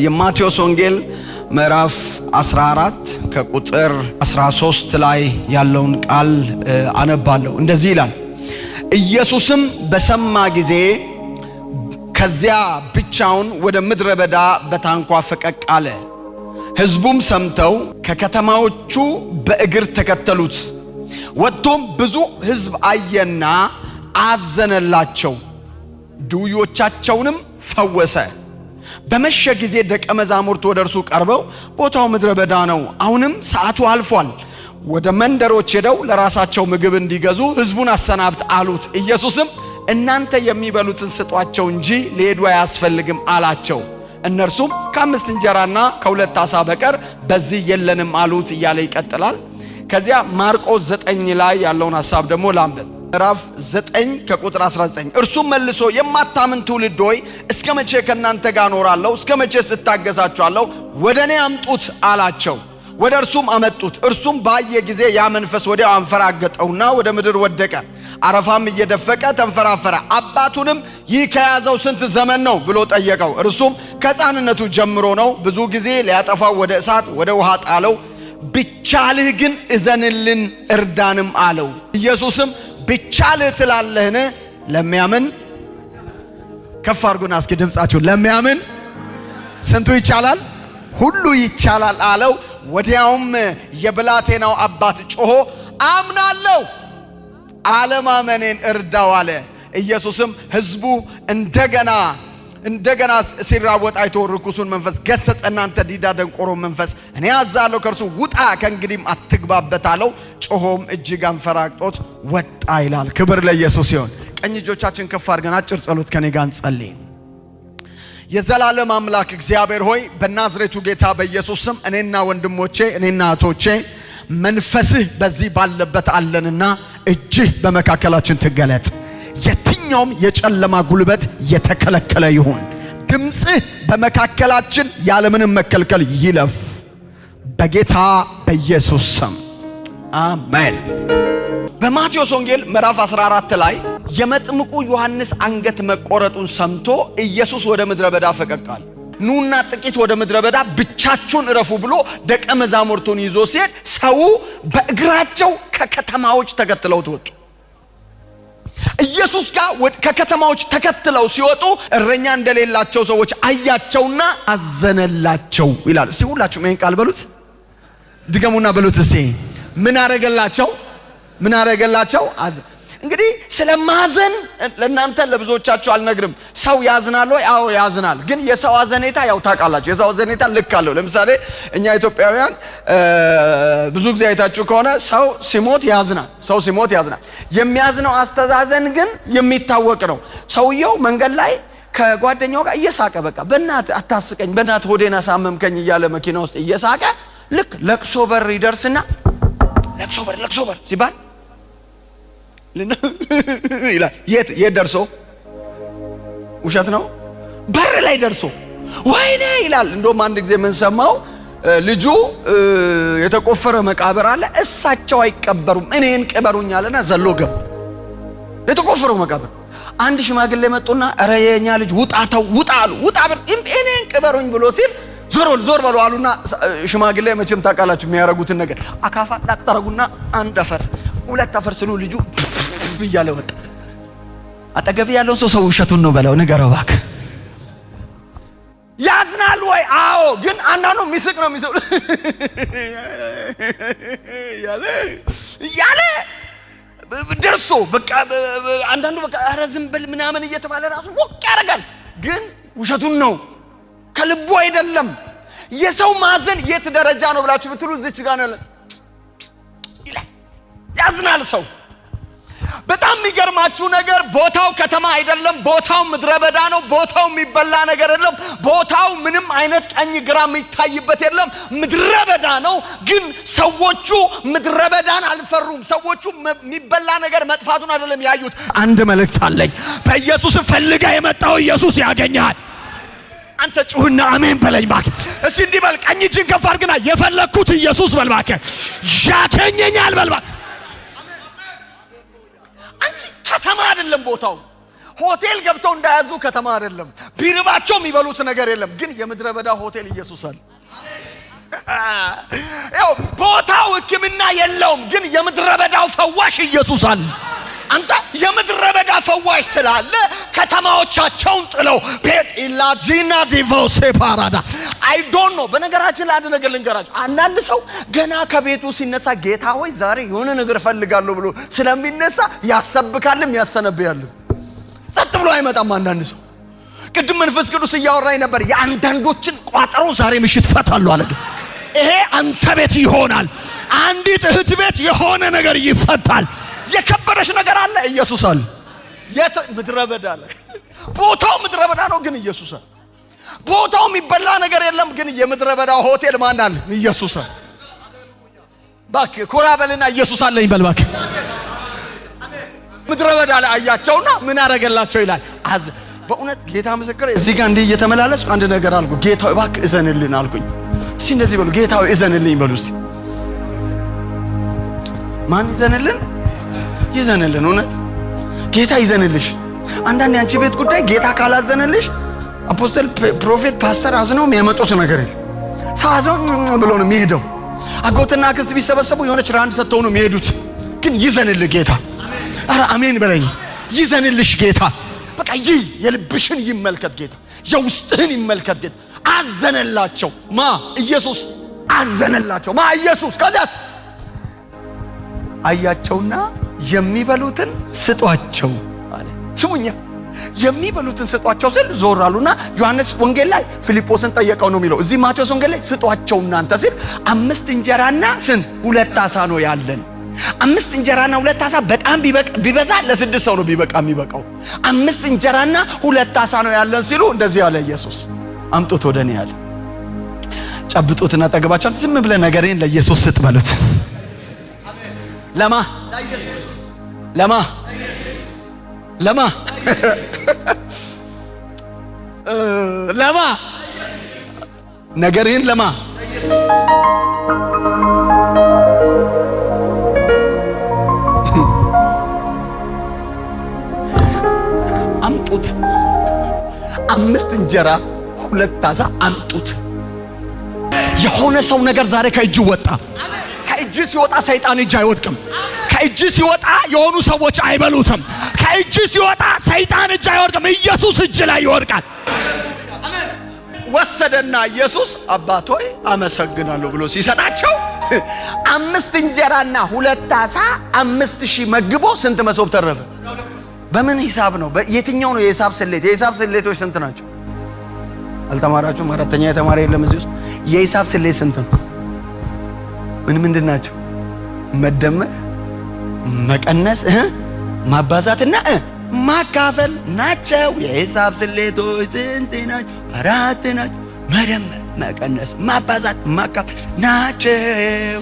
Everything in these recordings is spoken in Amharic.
የማቴዎስ ወንጌል ምዕራፍ 14 ከቁጥር 13 ላይ ያለውን ቃል አነባለሁ። እንደዚህ ይላል። ኢየሱስም በሰማ ጊዜ ከዚያ ብቻውን ወደ ምድረ በዳ በታንኳ ፈቀቅ አለ። ሕዝቡም ሰምተው ከከተማዎቹ በእግር ተከተሉት። ወጥቶም ብዙ ሕዝብ አየና አዘነላቸው፣ ድውዮቻቸውንም ፈወሰ። በመሸ ጊዜ ደቀ መዛሙርቱ ወደ እርሱ ቀርበው ቦታው ምድረ በዳ ነው፣ አሁንም ሰዓቱ አልፏል፣ ወደ መንደሮች ሄደው ለራሳቸው ምግብ እንዲገዙ ሕዝቡን አሰናብት አሉት። ኢየሱስም እናንተ የሚበሉትን ስጧቸው እንጂ ሊሄዱ አያስፈልግም አላቸው። እነርሱም ከ5 እንጀራና ከ2 ዓሣ በቀር በዚህ የለንም አሉት እያለ ይቀጥላል። ከዚያ ማርቆስ 9 ላይ ያለውን ሐሳብ ደግሞ ላንብብ። ምዕራፍ 9 ከቁጥር 19 እርሱም መልሶ የማታምን ትውልድ ሆይ እስከ መቼ ከእናንተ ጋር እኖራለሁ? እስከ መቼ እታገሳችኋለሁ? ወደ እኔ አምጡት አላቸው። ወደ እርሱም አመጡት። እርሱም ባየ ጊዜ ያ መንፈስ ወዲያው አንፈራገጠውና ወደ ምድር ወደቀ። አረፋም እየደፈቀ ተንፈራፈረ። አባቱንም ይህ ከያዘው ስንት ዘመን ነው ብሎ ጠየቀው። እርሱም ከሕፃንነቱ ጀምሮ ነው። ብዙ ጊዜ ሊያጠፋው ወደ እሳት ወደ ውሃ ጣለው። ቢቻልህ ግን እዘንልን እርዳንም አለው። ኢየሱስም ቢቻልህ ትላለህን? ለሚያምን ከፍ አድርጉና እስኪ ድምጻችሁ ለሚያምን ስንቱ ይቻላል? ሁሉ ይቻላል አለው። ወዲያውም የብላቴናው አባት ጮሆ አምናለሁ፣ አለማመኔን እርዳው አለ። ኢየሱስም ሕዝቡ እንደገና ሲራወጥ አይቶ ርኩሱን መንፈስ ገሰጸ። እናንተ ዲዳ ደንቆሮ መንፈስ እኔ አዛለሁ፣ ከእርሱ ውጣ፣ ከእንግዲህም አትግባበት አለው። ጮሆም እጅግ አንፈራግጦት ወጣ ይላል። ክብር ለኢየሱስ ይሁን። ቀኝ እጆቻችን ከፍ አድርገን አጭር ጸሎት ከኔ ጋር እንጸልይ። የዘላለም አምላክ እግዚአብሔር ሆይ በናዝሬቱ ጌታ በኢየሱስ ስም እኔና ወንድሞቼ እኔና እህቶቼ መንፈስህ በዚህ ባለበት አለንና እጅህ በመካከላችን ትገለጥ። የትኛውም የጨለማ ጉልበት የተከለከለ ይሁን። ድምጽህ በመካከላችን ያለምንም መከልከል ይለፍ፣ በጌታ በኢየሱስ ስም አሜን። በማቴዎስ ወንጌል ምዕራፍ 14 ላይ የመጥምቁ ዮሐንስ አንገት መቆረጡን ሰምቶ ኢየሱስ ወደ ምድረ በዳ ፈቀቅ አለ። ኑና ጥቂት ወደ ምድረ በዳ ብቻችሁን እረፉ ብሎ ደቀ መዛሙርቱን ይዞ ሲሄድ ሰው በእግራቸው ከከተማዎች ተከትለው ወጡ። ኢየሱስ ጋር ከከተማዎች ተከትለው ሲወጡ እረኛ እንደሌላቸው ሰዎች አያቸውና አዘነላቸው ይላል። እስቲ ሁላችሁም ይሄን ቃል በሉት፣ ድገሙና በሉት። እስቲ ምን አረገላቸው? እንግዲህ ስለማዘን ለእናንተ ለብዙዎቻችሁ አልነግርም። ሰው ያዝናል ወይ? አዎ ያዝናል። ግን የሰው አዘኔታ ያው ታውቃላችሁ፣ የሰው አዘኔታ ልክ አለው። ለምሳሌ እኛ ኢትዮጵያውያን ብዙ ጊዜ አይታችሁ ከሆነ ሰው ሲሞት ያዝናል። የሚያዝነው አስተዛዘን ግን የሚታወቅ ነው። ሰውየው መንገድ ላይ ከጓደኛው ጋር እየሳቀ በቃ በእናትህ አታስቀኝ፣ በእናትህ ሆዴን አሳመምከኝ እያለ መኪና ውስጥ እየሳቀ ልክ ለቅሶ በር ይደርስና ለቅሶ በር ሲባል ይላል። የት ደርሶ? ውሸት ነው። በር ላይ ደርሶ ወይኔ ይላል። እንደውም አንድ ጊዜ ምን ሰማው? ልጁ የተቆፈረ መቃብር አለ፣ እሳቸው አይቀበሩም እኔን ቅበሩኝ አለና ዘሎ ገባ። የተቆፈረው መቃብር አንድ ሽማግሌ መጡና ኧረ የኛ ልጅ ውጣ አሉ። ውጣ እኔን ቅበሩኝ ብሎ ሲል ዞር በሉ አሉና ሽማግሌ መቼም ታውቃላችሁ የሚያረጉትን ነገር አካፋ ላጠረጉና አንድ አፈር ሁለት አፈር ስሉ ልጁ እያለ ወጣ። አጠገብ ያለው ሰው ውሸቱን ነው በለው፣ ንገረው እባክህ። ያዝናል ወይ? አዎ። ግን አንዳንዱ ሚስቅ ነው እያለ ደርሶ በቃ አንዳንዱ በቃ ኧረ ዝም ብል ምናምን እየተባለ ራሱ ወቅ ያደርጋል። ግን ውሸቱን ነው፣ ከልቡ አይደለም። የሰው ማዘን የት ደረጃ ነው ብላችሁ ብትሉ እዚች ጋር ነው ይላል። ያዝናል ሰው። በጣም የሚገርማችሁ ነገር ቦታው ከተማ አይደለም፣ ቦታው ምድረ በዳ ነው። ቦታው የሚበላ ነገር የለም። ቦታው ምንም አይነት ቀኝ ግራ የሚታይበት የለም። ምድረ በዳ ነው። ግን ሰዎቹ ምድረ በዳን አልፈሩም። ሰዎቹ የሚበላ ነገር መጥፋቱን አይደለም ያዩት። አንድ መልእክት አለኝ። በኢየሱስ ፈልጋ የመጣው ኢየሱስ ያገኛል። አንተ ጩህና አሜን በለኝ እባክህ። እስቲ እንዲህ በል፣ ቀኝ እጅን ከፍ አድርግና የፈለኩት ኢየሱስ በል እባክህ፣ ያገኘኛል በል እባክህ። አንቺ ከተማ አይደለም ቦታው፣ ሆቴል ገብተው እንዳያዙ ከተማ አይደለም። ቢርባቸው የሚበሉት ነገር የለም። ግን የምድረ በዳ ሆቴል ኢየሱስ አለ። ያው ቦታው ሕክምና የለውም። ግን የምድረ በዳው ፈዋሽ ኢየሱስ አለ። አንተ የምድረ በዳ ፈዋሽ ስላለ ከተማዎቻቸውን ጥለው ቤት ኢላጂና ዲቮሴ ፓራዳ አይ ዶንት ኖ። በነገራችን ላይ አንድ ነገር ልንገራችሁ። አንዳንድ ሰው ገና ከቤቱ ሲነሳ ጌታ ሆይ ዛሬ የሆነ ነገር እፈልጋለሁ ብሎ ስለሚነሳ ያሰብካልም ያስተነብያልም። ጸጥ ብሎ አይመጣም። አንዳንድ ሰው ቅድም መንፈስ ቅዱስ እያወራኝ ነበር። የአንዳንዶችን ቋጠሮ ዛሬ ምሽት ፈታለሁ አለ። ይሄ አንተ ቤት ይሆናል። አንዲት እህት ቤት የሆነ ነገር ይፈታል። የከበረሽ ነገር አለ፣ ኢየሱስ አለ። ምድረ በዳ ላይ ቦታው ምድረ በዳ ነው፣ ግን ኢየሱስ አለ። ቦታው የሚበላ ነገር የለም፣ ግን የምድረ በዳው ሆቴል ማን አለ? ኢየሱስ አለ። እባክህ ኮራ በልና ኢየሱስ አለኝ በል እባክህ። ምድረ በዳ ላይ አያቸውና ምን አረገላቸው ይላል። በእውነት ጌታ ምስክር፣ እዚህ ጋር እንዲህ እየተመላለስኩ አንድ ነገር አልኩ። ጌታ እባክህ እዘንልን አልኩኝ። እስቲ እንደዚህ በሉ፣ ጌታ እዘንልኝ በሉ እስቲ። ማን ይዘንልን? ይዘንልን። እውነት ጌታ ይዘንልሽ። አንዳንድ ያንቺ ቤት ጉዳይ ጌታ ካላዘነልሽ አፖስቶል፣ ፕሮፌት፣ ፓስተር አዝነው የሚያመጡት ነገር የለም። ሳዝነው ብሎ ነው የሚሄደው። አጎትና አክስት ቢሰበሰቡ የሆነች ራንድ ሰጥተው ነው የሚሄዱት። ግን ይዘንልህ ጌታ። አረ አሜን በለኝ። ይዘንልሽ ጌታ። በቃ ይህ የልብሽን ይመልከት ጌታ፣ የውስጥህን ይመልከት ጌታ። አዘነላቸው። ማ? ኢየሱስ አዘነላቸው። ማ? ኢየሱስ። ከዚያስ አያቸውና የሚበሉትን ስጧቸው አለ። ስሙኛ፣ የሚበሉትን ስጧቸው ሲል ዞር አሉና ዮሐንስ ወንጌል ላይ ፊልጶስን ጠየቀው ነው የሚለው። እዚህ ማቴዎስ ወንጌል ላይ ስጧቸው እናንተ ሲል 5 እንጀራና ስንት 2 ዓሣ ነው ያለን። 5 እንጀራና 2 ዓሣ በጣም ቢበዛ ለ6 ሰው ነው የሚበቃው። 5 እንጀራና 2 ዓሣ ነው ያለን ሲሉ እንደዚህ ያለ ኢየሱስ አምጡት ወደ እኔ ያለ። ጨብጡትና ጠግባቸው ዝም ብለህ ነገሬን ለኢየሱስ ስጥ በሉት። ለማ ለማ ለማ ለማ ነገርህን ለማ አምጡት። 5 እንጀራ 2 ዓሣ አምጡት። የሆነ ሰው ነገር ዛሬ ከእጁ ወጣ። ከእጅ ሲወጣ ሰይጣን እጅ አይወድቅም። ከእጅ ሲወጣ የሆኑ ሰዎች አይበሉትም። ከእጅ ሲወጣ ሰይጣን እጅ አይወድቅም። ኢየሱስ እጅ ላይ ይወድቃል። ወሰደና ኢየሱስ አባት ሆይ አመሰግናለሁ ብሎ ሲሰጣቸው 5 እንጀራና 2 ዓሣ 5000 መግቦ ስንት መሶብ ተረፈ? በምን ሂሳብ ነው? የትኛው ነው የሂሳብ ስሌት? የሂሳብ ስሌቶች ስንት ናቸው? አልተማራችሁም? አራተኛ የተማረ የለም እዚህ ውስጥ። የሂሳብ ስሌት ስንት ነው? ምንድን ናቸው? መደመር፣ መቀነስ፣ ማባዛትና ማካፈል ናቸው። የሂሳብ ስሌቶች ስንት ናቸው? 4 ናቸው። መደመር፣ መቀነስ፣ ማባዛት፣ ማካፈል ናቸው።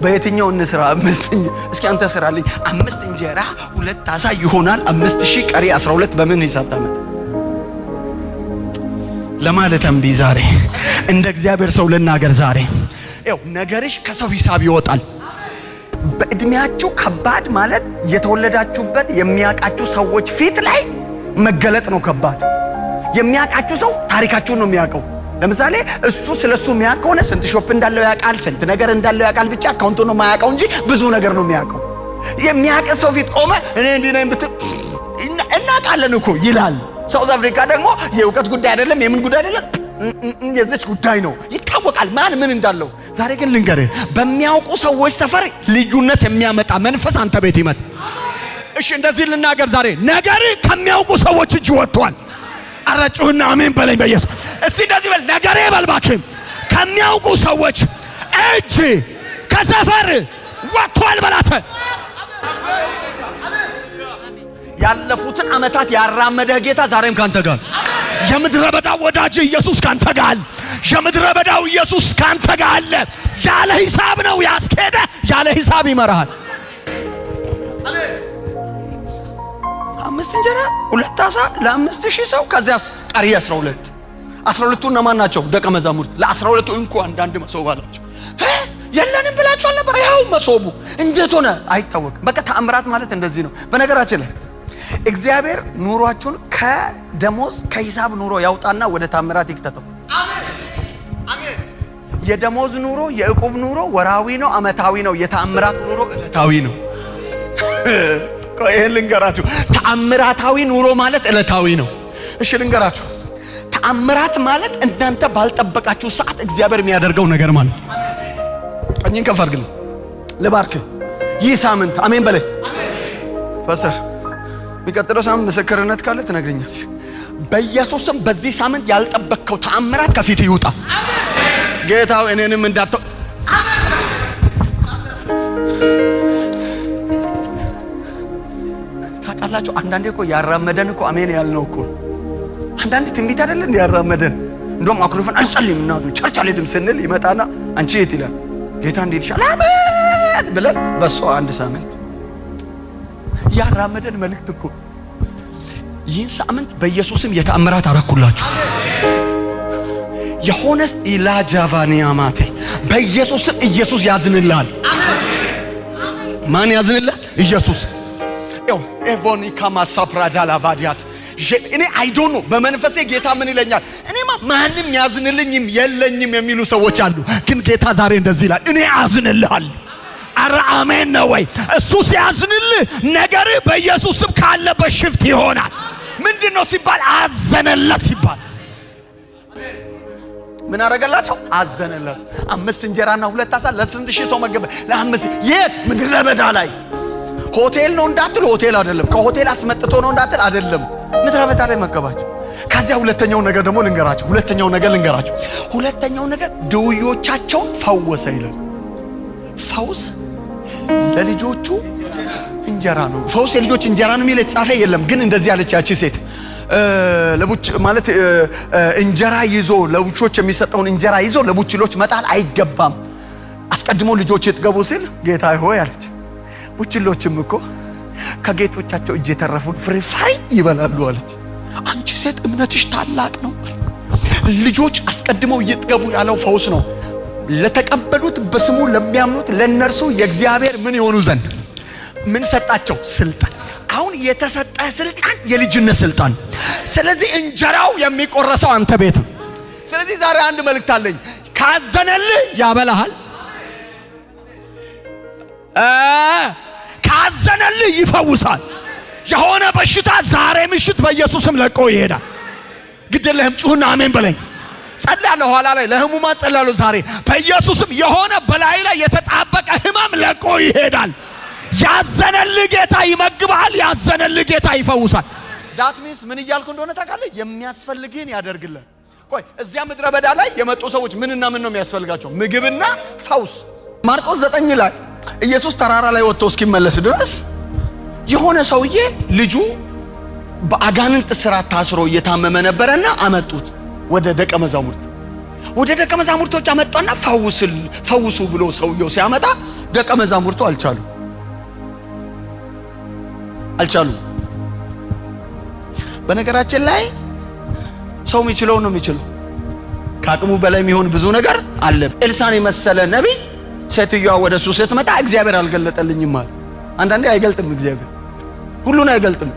በየትኛው እንስራ? 5 እስኪ አንተ ስራልኝ። 5 እንጀራ 2 ዓሣ ይሆናል 5000 ቀሪ 12 በምን ሂሳብ ታመጣ? ለማለት እምቢ። ዛሬ እንደ እግዚአብሔር ሰው ልናገር። ዛሬ ያው ነገርሽ ከሰው ሂሳብ ይወጣል። በእድሜያችሁ ከባድ ማለት የተወለዳችሁበት የሚያውቃችሁ ሰዎች ፊት ላይ መገለጥ ነው ከባድ። የሚያውቃችሁ ሰው ታሪካችሁን ነው የሚያውቀው። ለምሳሌ እሱ ስለሱ የሚያውቅ ከሆነ ስንት ሾፕ እንዳለው ያውቃል፣ ስንት ነገር እንዳለው ያውቃል። ብቻ አካውንቱ ነው የማያውቀው እንጂ ብዙ ነገር ነው የሚያውቀው። የሚያውቅ ሰው ፊት ቆመ እኔ እንዲህ ነኝ ብትል እናውቃለን እኮ ይላል። ሳውዝ አፍሪካ ደግሞ የእውቀት ጉዳይ አይደለም፣ የምን ጉዳይ አይደለም፣ የዘች ጉዳይ ነው። ይታወቃል ማን ምን እንዳለው። ዛሬ ግን ልንገርህ፣ በሚያውቁ ሰዎች ሰፈር ልዩነት የሚያመጣ መንፈስ አንተ ቤት ይመጣ። እሺ እንደዚህ ልናገር ዛሬ ነገር ከሚያውቁ ሰዎች እጅ ወጥቷል። አረጩህና አሜን በለኝ በኢየሱስ። እስቲ እንደዚህ በል፣ ነገሬ በልባክም ከሚያውቁ ሰዎች እጅ ከሰፈር ወጥቷል በላተ። ያለፉትን ዓመታት ያራመደህ ጌታ ዛሬም ካንተ ጋር። የምድረ በዳው ወዳጅ ኢየሱስ ካንተ ጋር። የምድረ በዳው ኢየሱስ ካንተ ጋር አለ። ያለ ሂሳብ ነው ያስኬደ፣ ያለ ሂሳብ ይመራሃል። 5 እንጀራ 2 ዓሣ ለ5000 ሰው፣ ከዚያስ ቀሪ 12ቱ እነማን ናቸው? ደቀ መዛሙርት። ለ12ቱ እንኳ አንዳንድ መሶብ አላቸው። የለንም ብላችሁ አልነበረ? ያው መሶቡ እንዴት ሆነ አይታወቅም። በቃ ተአምራት ማለት እንደዚህ ነው። በነገራችን ላይ እግዚአብሔር ኑሯችሁን ከደሞዝ ከሂሳብ ኑሮ ያውጣና ወደ ታምራት ይክተተው። አሜን አሜን። የደሞዝ ኑሮ የዕቁብ ኑሮ ወራዊ ነው፣ አመታዊ ነው። የታምራት ኑሮ ዕለታዊ ነው። ይሄን ልንገራችሁ፣ ታምራታዊ ኑሮ ማለት ዕለታዊ ነው። እሺ ልንገራችሁ፣ ታምራት ማለት እናንተ ባልጠበቃችሁ ሰዓት እግዚአብሔር የሚያደርገው ነገር ማለት። ቀኝን ከፍ አድርግልኝ ልባርክ። ይህ ሳምንት አሜን በለኝ። ፓስተር የሚቀጥለው ሳምንት ምስክርነት ካለ ትነግረኛለሽ። በኢየሱስም በዚህ ሳምንት ያልጠበቅከው ተአምራት ከፊት ይውጣ። ጌታው እኔንም እንዳትተው። ታውቃላችሁ አንዳንዴ እኮ ያራመደን እኮ አሜን ያልነው እኮ አንዳንዴ ትንቢት አይደለ እንዴ ያራመደን። እንደውም አክሮፈን አልጸልይም እና ቸርች አልሄድም ስንል ይመጣና አንቺ የት ይላል ጌታ እንዴ ይልሻል አሜን ብለን በሷ አንድ ሳምንት ያራመደን መልእክት እኮ። ይህን ሳምንት በኢየሱስም የተአምራት አረኩላችሁ። የሆነስ ኢላጃቫኒያ ማቴ በኢየሱስም ኢየሱስ ያዝንልሃል። ማን ያዝንልሃል? ኢየሱስ። ያው ኤቮኒካ ማሳፕራዳ ላቫዲያስ እኔ አይ ዶንት ኖ በመንፈሴ ጌታ ምን ይለኛል? እኔማ ማንም ያዝንልኝም የለኝም የሚሉ ሰዎች አሉ። ግን ጌታ ዛሬ እንደዚህ ይላል፣ እኔ አዝንልሃል። አረ አሜን ነው ወይ? እሱ ሲያዝንልህ ነገር በኢየሱስም ካለበት ሽፍት ይሆናል። ምንድነው ሲባል አዘነለት ሲባል ምን አረጋላቸው? አዘነለት። 5 እንጀራና 2 ዓሣ ለስንት ሺህ ሰው መገበ? ለ5 የት? ምድረ በዳ ላይ። ሆቴል ነው እንዳትል፣ ሆቴል አይደለም። ከሆቴል አስመጥቶ ነው እንዳትል፣ አይደለም። ምድረ በዳ ላይ መገባቸው። ከዚያ ሁለተኛው ነገር ደግሞ ልንገራችሁ። ሁለተኛው ነገር ድውዮቻቸውን ፈወሰ ይላል። ፈውስ ለልጆቹ እንጀራ ነው። ፈውስ የልጆች እንጀራ ነው የሚል የተጻፈ የለም። ግን እንደዚህ ያለች ያቺ ሴት ለቡች ማለት እንጀራ ይዞ ለቡቾች የሚሰጠውን እንጀራ ይዞ ለቡችሎች መጣል አይገባም፣ አስቀድሞ ልጆች ይጥገቡ ሲል ጌታ ሆይ አለች። ቡችሎችም እኮ ከጌቶቻቸው እጅ የተረፉን ፍርፋሪ ይበላሉ አለች። አንቺ ሴት እምነትሽ ታላቅ ነው። ልጆች አስቀድመው ይጥገቡ ያለው ፈውስ ነው። ለተቀበሉት በስሙ ለሚያምኑት ለነርሱ የእግዚአብሔር ምን ይሆኑ ዘንድ ምን ሰጣቸው? ስልጣን። አሁን የተሰጠ ስልጣን የልጅነት ስልጣን። ስለዚህ እንጀራው የሚቆረሰው አንተ ቤት። ስለዚህ ዛሬ አንድ መልእክት አለኝ። ካዘነልህ ያበላሃል፣ ካዘነልህ ይፈውሳል። የሆነ በሽታ ዛሬ ምሽት በኢየሱስም ለቆ ይሄዳል። ግድለህም ጩህና አሜን በለኝ። ጸልያለሁ፣ ኋላ ላይ ለህሙማን ጸልያለሁ። ዛሬ በኢየሱስም የሆነ በላይ ላይ የተጣበቀ ህመም ለቆ ይሄዳል። ያዘነልህ ጌታ ይመግባል። ያዘነልህ ጌታ ይፈውሳል። ዳት ሚንስ ምን እያልኩ እንደሆነ ታውቃለህ? የሚያስፈልግህን ያደርግልህ። ቆይ እዚያ ምድረ በዳ ላይ የመጡ ሰዎች ምንና ምን ነው የሚያስፈልጋቸው? ምግብና ፈውስ። ማርቆስ 9 ላይ ኢየሱስ ተራራ ላይ ወጥቶ እስኪመለስ ድረስ የሆነ ሰውዬ ልጁ በአጋንንት እስራት ታስሮ እየታመመ ነበርና አመጡት ወደ ደቀ መዛሙርቶች አመጣና ፈውሱ ብሎ ሰውየው ሲያመጣ ደቀ መዛሙርቱ አልቻሉ። በነገራችን ላይ ሰው የሚችለው ነው የሚችለው። ከአቅሙ በላይ የሚሆን ብዙ ነገር አለ። ኤልሳን የመሰለ ነቢይ ሴትዮዋ ወደሱ ስትመጣ እግዚአብሔር አልገለጠልኝም ማለት። አንዳንዴ አይገልጥም እግዚአብሔር፣ ሁሉን አይገልጥም።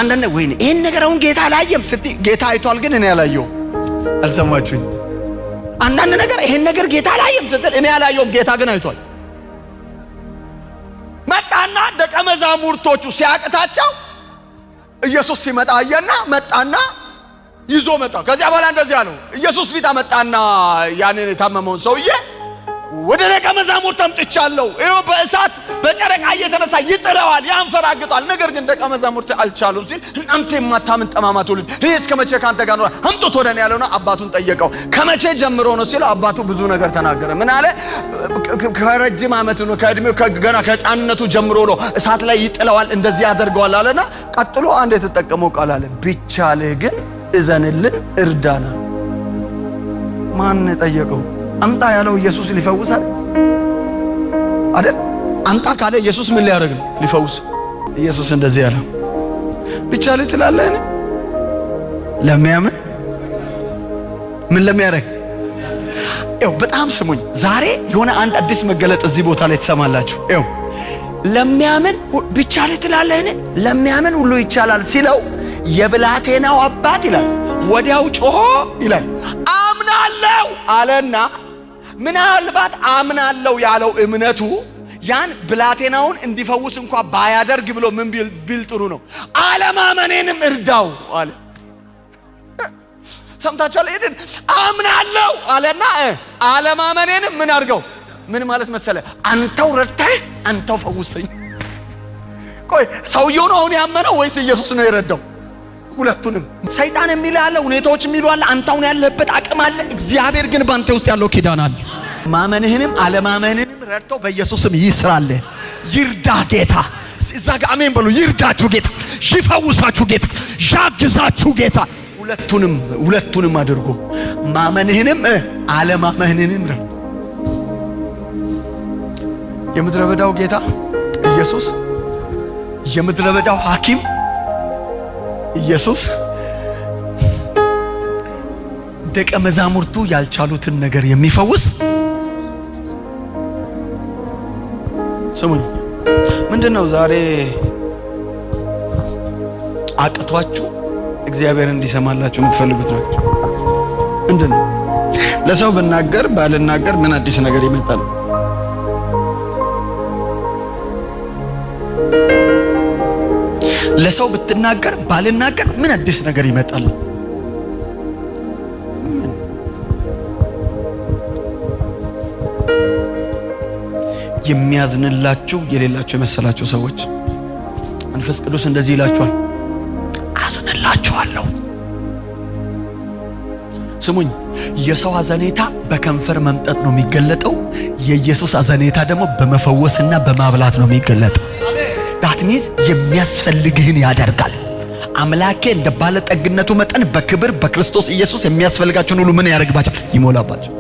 አንዳንዴ ወይኔ ይሄን ነገር አሁን ጌታ አላየም ስትይ ጌታ አይቷል፣ ግን እኔ አላየሁም። አልሰማችሁኝ? አንዳንድ ነገር ይሄን ነገር ጌታ አላየም ስትል እኔ አላየሁም፣ ጌታ ግን አይቷል። መጣና ደቀ መዛሙርቶቹ ሲያቅታቸው ኢየሱስ ሲመጣ አየና መጣና ይዞ መጣ። ከዚያ በኋላ እንደዚህ አለው። ኢየሱስ ፊት አመጣና ያንን የታመመውን ሰውዬ ወደ ደቀ መዛሙርት አምጥቻለሁ። ይኸው በእሳት በጨረቃ እየተነሳ ይጥለዋል፣ ያንፈራግጣል። ነገር ግን ደቀ መዛሙርት አልቻሉም ሲል እናንተ የማታምን ጠማማ ትውልድ እኔ እስከ መቼ ካንተ ጋር ነው? አምጡት ወደ እኔ ያለውና አባቱን ጠየቀው። ከመቼ ጀምሮ ነው ሲለው አባቱ ብዙ ነገር ተናገረ። ምን አለ? ከረጅም ዓመት ነው፣ ከእድሜው ገና ከሕፃንነቱ ጀምሮ ነው። እሳት ላይ ይጥለዋል፣ እንደዚህ ያደርገዋል አለና ቀጥሎ አንድ የተጠቀመው ቃል አለ። ቢቻልህ ግን እዘንልን፣ እርዳና። ማን ጠየቀው? አምጣ ያለው ኢየሱስ ሊፈውሳል አይደል? አምጣ ካለ ኢየሱስ ምን ሊያደርግ ነው? ሊፈውስ። ኢየሱስ እንደዚህ ያለው ቢቻልህ ትላለህ ለሚያምን ምን ለሚያደርግ? ይኸው በጣም ስሙኝ። ዛሬ የሆነ አንድ አዲስ መገለጥ እዚህ ቦታ ላይ ትሰማላችሁ። ይኸው ለሚያምን ብቻ ትላለህን? ለሚያምን ሁሉ ይቻላል ሲለው የብላቴናው አባት ይላል ወዲያው ጮሆ ይላል አምናለሁ አለና፣ ምናልባት አምናለሁ ያለው እምነቱ ያን ብላቴናውን እንዲፈውስ እንኳን ባያደርግ ብሎ ምን ቢል ጥሩ ነው? አለማመኔንም እርዳው አለ። ሰምታችኋል? ይሄን አምናለሁ አለና አለማመኔንም ምን አድርገው? ምን ማለት መሰለ? አንተው ረድተህ አንተው ፈውሰኝ። ቆይ ሰውየው ነው አሁን ያመነው ወይስ ኢየሱስ ነው የረዳው? ሁለቱንም። ሰይጣን የሚል አለ፣ ሁኔታዎች የሚሉ አለ፣ አንተውን ያለበት አቅም አለ። እግዚአብሔር ግን ባንተ ውስጥ ያለው ኪዳን አለ። ማመንህንም አለማመንህንም ረድቶ በኢየሱስም ይስራል። ይርዳ ጌታ። እዛ ጋር አሜን በሉ። ይርዳችሁ ጌታ፣ ይፈውሳችሁ ጌታ፣ ያግዛችሁ ጌታ። ሁለቱንም አድርጎ ማመንህንም አለማመንህንም ረድ። የምድረ በዳው ጌታ ኢየሱስ፣ የምድረ በዳው ሐኪም ኢየሱስ ደቀ መዛሙርቱ ያልቻሉትን ነገር የሚፈውስ። ስሙኝ፣ ምንድነው ዛሬ አቅቷችሁ እግዚአብሔር እንዲሰማላችሁ የምትፈልጉት ነገር ምንድነው? ለሰው ብናገር ባልናገር ምን አዲስ ነገር ይመጣል? ለሰው ብትናገር ባልናገር ምን አዲስ ነገር ይመጣል? የሚያዝንላችሁ የሌላችሁ የመሰላችሁ ሰዎች መንፈስ ቅዱስ እንደዚህ ይላችኋል፣ አዝንላችኋለሁ። ስሙኝ፣ የሰው አዘኔታ በከንፈር መምጠጥ ነው የሚገለጠው። የኢየሱስ አዘኔታ ደግሞ በመፈወስና በማብላት ነው የሚገለጠው። ዳት ሚንስ የሚያስፈልግህን ያደርጋል። አምላኬ እንደ ባለጠግነቱ መጠን በክብር በክርስቶስ ኢየሱስ የሚያስፈልጋችሁን ሁሉ ምን ያደርግባችኋል? ይሞላባችሁ።